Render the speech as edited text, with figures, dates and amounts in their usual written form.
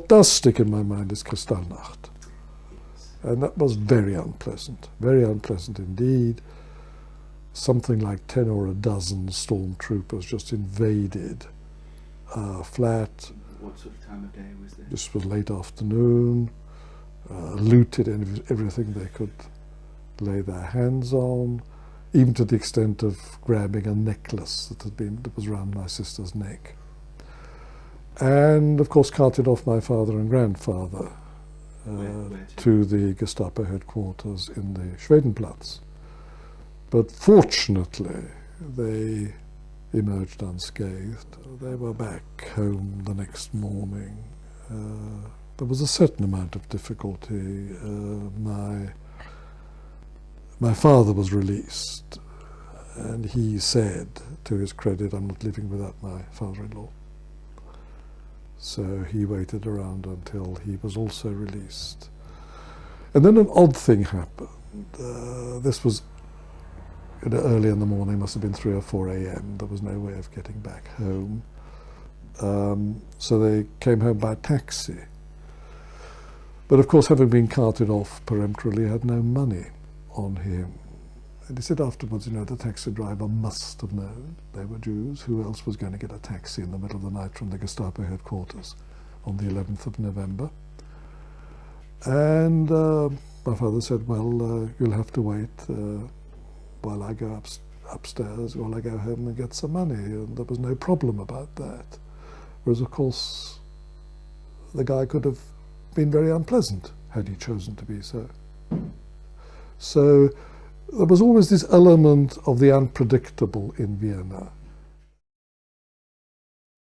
what does stick in my mind is Kristallnacht. And that was very unpleasant indeed. Something like 10 or a dozen stormtroopers just invaded our flat. What sort of time of day was this? This was late afternoon, looted everything they could lay their hands on, even to the extent of grabbing a necklace that was around my sister's neck. And of course carted off my father and grandfather Where to the Gestapo headquarters in the Schwedenplatz. But fortunately, they emerged unscathed. They were back home the next morning. There was a certain amount of difficulty. My father was released, and he said, to his credit, "I'm not living without my father-in-law." So he waited around until he was also released. And then an odd thing happened. This was early in the morning, must have been 3 or 4 a.m. There was no way of getting back home. So they came home by taxi. But of course, having been carted off peremptorily, he had no money on him. And he said afterwards, the taxi driver must have known they were Jews. Who else was going to get a taxi in the middle of the night from the Gestapo headquarters on the 11th of November? And my father said, well, you'll have to wait while I go upstairs, while I go home and get some money. And there was no problem about that. Whereas, of course, the guy could have been very unpleasant had he chosen to be so. So there was always this element of the unpredictable in Vienna.